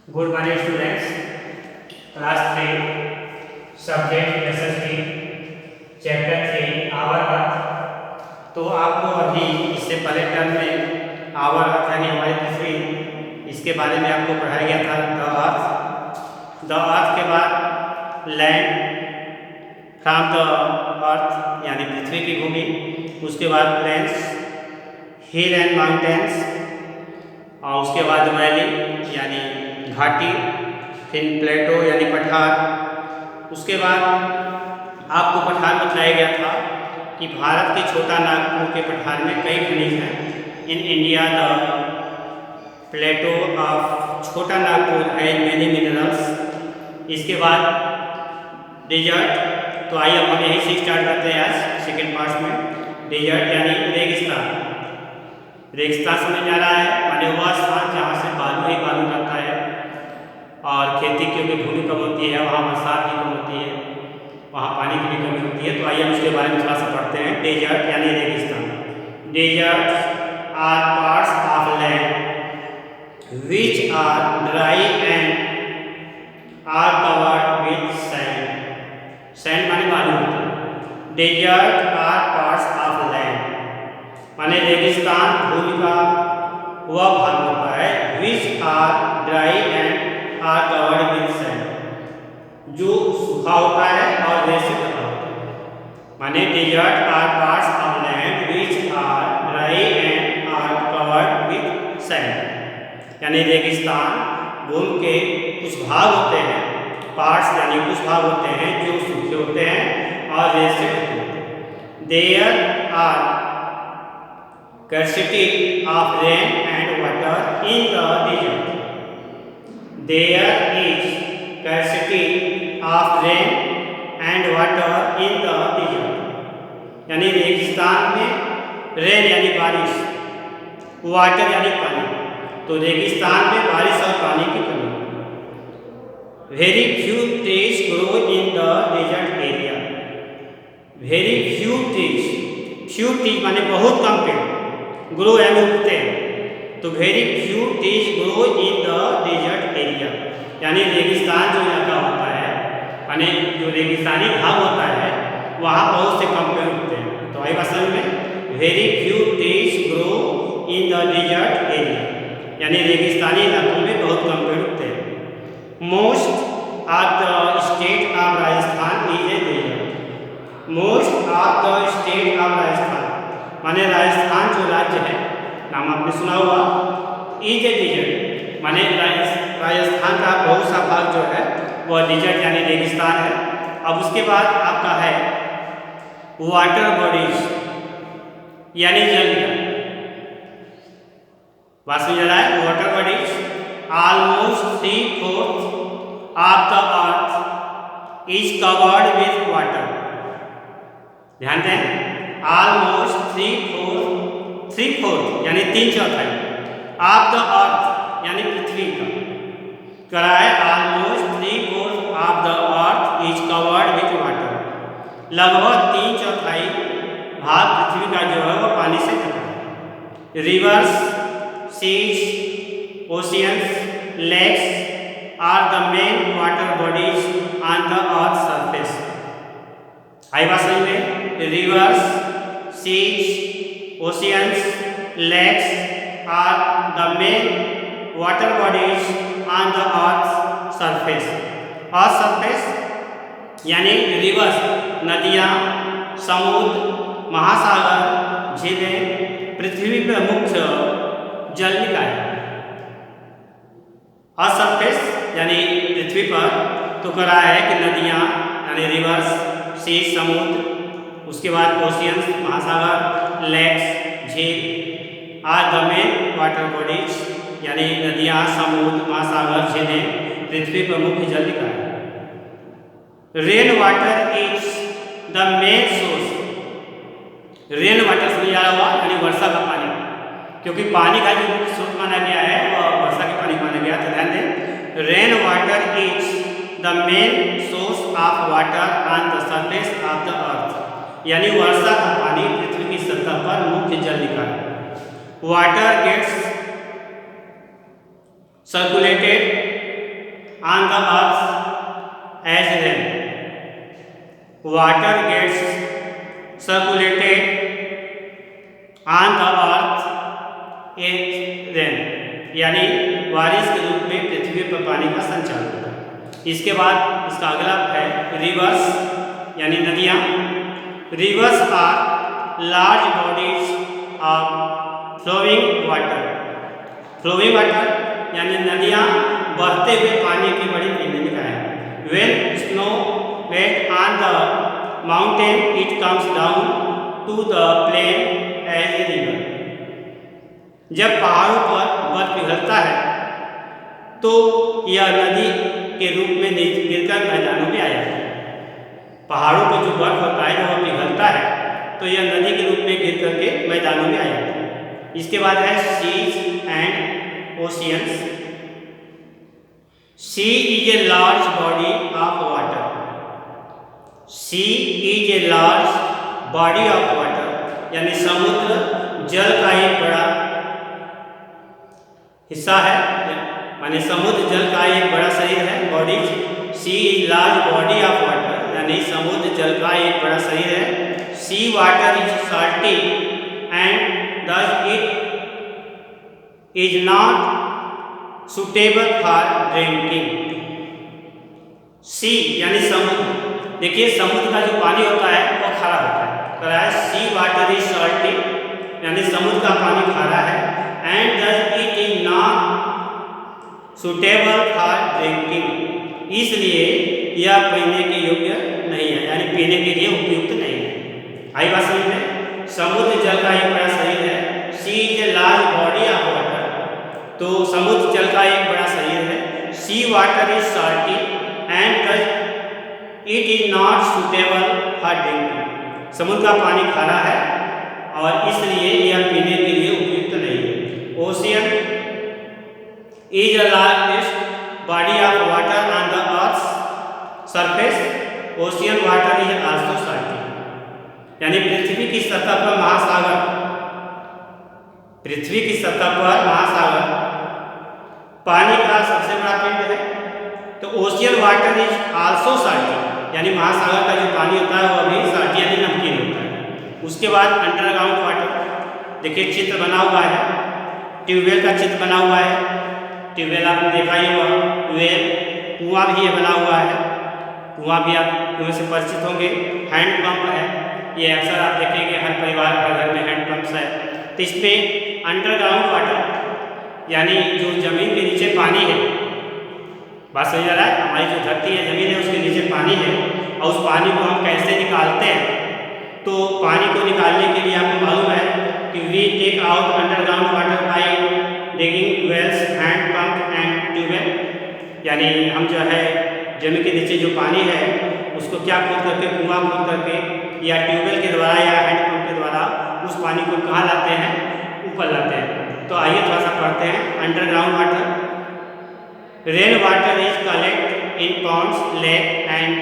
Good morning students. Class 3 subject SST chapter 3 our earth. तो आपको अभी इससे पहले टर्म में आवर अर्थ यानी हमारी पृथ्वी, इसके बारे में आपको पढ़ाया गया था। द अर्थ के बाद लैंड, फ्रॉम द अर्थ यानी पृथ्वी की भूमि, उसके बाद प्लेन्स, हिल एंड माउंटेन्स, और उसके बाद वैली यानी घाटी, फिर प्लेटो यानी पठार। उसके बाद आपको पठार बताया गया था कि भारत के छोटा नागपुर के पठार में कई खनिज हैं। In India the plateau of Chota Nagpur has many minerals. इसके बाद डेजर्ट। तो आइए हम यहीं से स्टार्ट करते हैं आज सेकेंड पार्ट में। डेजर्ट यानी रेगिस्तान। रेगिस्तान समझ में आ रहा है, माने वह स्थान जहाँ से बालू ही बालू रहता है और खेती की भूमि कम होती है, वहाँ बरसात भी कम होती है, वहाँ पानी की भी कमी होती है। तो आइए हम उसके बारे में थोड़ा सा पढ़ते हैं। डेजर्ट यानी रेगिस्तान। Desert are parts of land which are dry and are covered with sand. Sand माने बालू होता है। Desert are parts of land माने रेगिस्तान भूमि का वह भाग होता है which are dry and are covered with sand, जो सूखा होता है और रेत से ढका होता है। माने desert are parts of land which are dry and are covered with sand, यानी रेगिस्तान भूमि के कुछ भाग होते हैं, पार्ट्स यानी कुछ भाग होते हैं जो सूखे होते हैं और रेत से ढके होते हैं। There are scarcity of rain and water in the desert. There is scarcity of rain and water in the desert. यानी रेगिस्तान में रेन यानी बारिश, वाटर यानी पानी। तो रेगिस्तान में बारिश और पानी की कमी। Very few trees grow in the desert area. Very few trees, few trees माने बहुत कम पेड़, ग्रो यानी उगते हैं। तो very few trees grow in the desert area, यानी रेगिस्तान जो इलाका होता है, यानी जो रेगिस्तानी भाग होता है, वहाँ बहुत से कम पेड़ उगते हैं। तो आई बात समझ में, very few trees grow in the desert area, यानी रेगिस्तानी इलाकों में बहुत कम पेड़ उगते हैं। Most of the state of Rajasthan is a desert. Most of the state of Rajasthan माने राजस्थान जो राज्य है, नाम आपने सुना हुआ, इज ए डिजर्ट, माने राजस्थान का बहुत सा भाग जो है वह डिजर्ट यानी रेगिस्तान है। अब उसके बाद आपका है वाटर बॉडीज यानी जल निकाय। बात समझ रहा है। Water bodies almost 3/4 of the earth is covered with water. ध्यान दें, ऑलमोस्ट 3/4 यानी 3/4 ऑफ द अर्थ यानी पृथ्वी का करा है। Almost 3/4 of the earth is covered with water. लगभग 3/4 भाग पृथ्वी का जो है वो पानी से ढका है। Rivers, seas, oceans, lakes are the main water bodies on the earth surface. आई बात समझ में। Rivers, seas, oceans, lakes are the main water bodies on the earth's surface. earth surface यानी रिवर्स नदियाँ, समुद्र, महासागर, झीलें पृथ्वी पर मुख्य जल निकाय। अर्थ सरफेस यानी पृथ्वी पर तो करा है कि नदियाँ यानी रिवर्स, सीज समुद्र, उसके बाद ओशियंस महासागर, लेक्स झील are the main water bodies यानी नदियाँ, समुद्र, महासागर, झीलें पृथ्वी पर मुख्य जल निकाय। Rain water is the main source. Rain water से आ हुआ यानी वर्षा का पानी, क्योंकि पानी का जो मुख्य स्रोत माना गया है वह वर्षा के पानी माना गया। तो ध्यान दें, rain water is the main source of water on the surface of the earth, यानी वर्षा का पानी पृथ्वी की सतह पर मुख्य जल निकाय। Water gets circulated on the earth as rain. Water gets circulated on the earth as rain, यानी बारिश के रूप में पृथ्वी पर पानी का संचार होता है। इसके बाद इसका अगला है रिवर्स यानी नदियाँ। Rivers are large bodies of flowing water. Flowing water यानी नदियाँ बहते हुए पानी की बड़ी भूमिका है। When snow melt on the mountain, it comes down to the plain as a river. जब पहाड़ों पर बर्फ पिघलता है तो यह नदी के रूप में गिरकर मैदानों में आ जाता है। पहाड़ों पर जो बर्फ होता है जब वह पिघलता है तो यह नदी के रूप में गिर करके मैदानों में आ जाता है। इसके बाद है seas and oceans. Sea is a large body of water. Sea is a large body of water यानी समुद्र जल का एक बड़ा हिस्सा है, माने समुद्र जल का एक बड़ा शरीर है। Body sea is large body of water यानी समुद्र जल का एक बड़ा शरीर है। Sea water is salty and thus it is not suitable for drinking. Sea यानी समुद्र। देखिए समुद्र का जो पानी होता है वो खारा होता है। तो सी वाटर इज सॉल्टी यानी समुद्र का पानी खारा है। And thus it is not suitable for drinking, इसलिए यह पीने के योग्य नहीं है, यानी पीने के लिए उपयुक्त नहीं है। आई बात समझ में? समुद्र जल का एक बड़ा शरीर है। Sea is a large body of water, तो समुद्र जल का एक बड़ा शरीर है। Sea water is salty and thus it is not suitable for drinking, समुद्र का पानी खारा है और इसलिए यह पीने के लिए उपयुक्त नहीं है। Ocean is the largest body of water on the earth's surface. Ocean water is also salty. यानी पृथ्वी की सतह पर महासागर, पृथ्वी की सतह पर महासागर पानी का सबसे बड़ा पिंड है। तो ocean water is also salty यानी महासागर का जो पानी होता है वह भी साल्टी यानी नमकीन होता है। उसके बाद अंडरग्राउंड वाटर, देखिए चित्र बना हुआ है, ट्यूबवेल का चित्र बना हुआ है। ट्यूबवेल आपने देखा ही होगा, ट्यूबवेल कुआं भी बना हुआ है, कुआं भी आप कुएं से परिचित होंगे। हैंड पंप है, ये अक्सर आप देखेंगे हर परिवार का घर में हैंड पंप्स है। तो इस पर अंडरग्राउंड वाटर यानी जो जमीन के नीचे पानी है, बात समझ आ रहा है? हमारी जो धरती है जमीन है उसके नीचे पानी है और उस पानी को हम कैसे निकालते हैं? तो पानी को निकालने के लिए आपको मालूम है कि we take out underground water by digging wells, hand pump and tubewell, यानी हम जो है जमीन के नीचे जो पानी है उसको क्या खोद करके, कुआं खोद करके या ट्यूबवेल के द्वारा या हैंड पंप के द्वारा उस पानी को कहाँ लाते हैं? ऊपर लाते हैं। तो आइए थोड़ा सा पढ़ते हैं underground water. Rain water is collect in ponds, lake and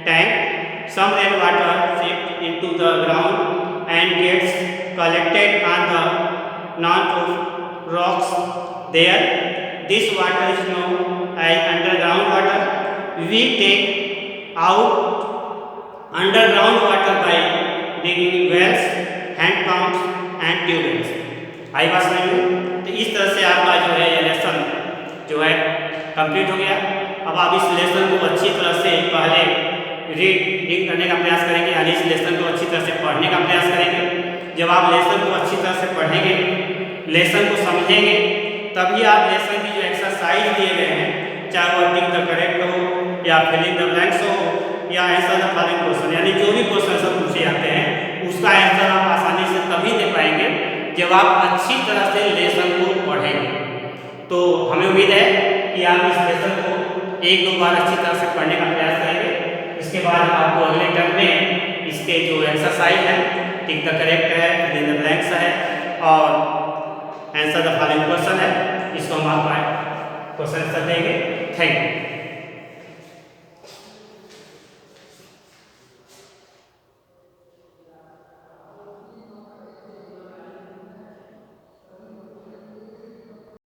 tank. Some rain water seep into the ground and gets collected on the non-porous rocks there. This water is known as underground water. We take out underground water by digging wells, hand pumps and tubewells. आई बात समझ में? तो इस तरह से आपका जो है ये लेसन जो है कंप्लीट हो गया। अब आप इस लेसन को अच्छी तरह से पहले रीडिंग करने का प्रयास करेंगे, यानी इस लेसन को अच्छी तरह से पढ़ने का प्रयास करेंगे। जब आप लेसन को अच्छी तरह से पढ़ेंगे, लेसन को समझेंगे, तभी आप लेसन की जो एक्सरसाइज दिए गए हैं, चाहे वो टिक द करेक्ट हो या फिलिंग द ब्लैंक्स हो या आंसर द फॉलोइंग क्वेश्चन, यानी जो भी क्वेश्चन सब पूछे जाते हैं उसका आंसर आप आसानी से तभी दे पाएंगे जब आप अच्छी तरह से लेसन को पढ़ेंगे। तो हमें उम्मीद है कि आप इस लेसन को एक दो बार अच्छी तरह से पढ़ने का प्रयास करेंगे। इसके बाद आपको अगले टर्म में इसके जो एक्सरसाइज है, टिक द करेक्ट है, फिलिंग द ब्लैंक्स है और आंसर द फॉलोइंग क्वेश्चन है, इसको हम आपको क्वेश्चन आंसर देंगे। Thank you.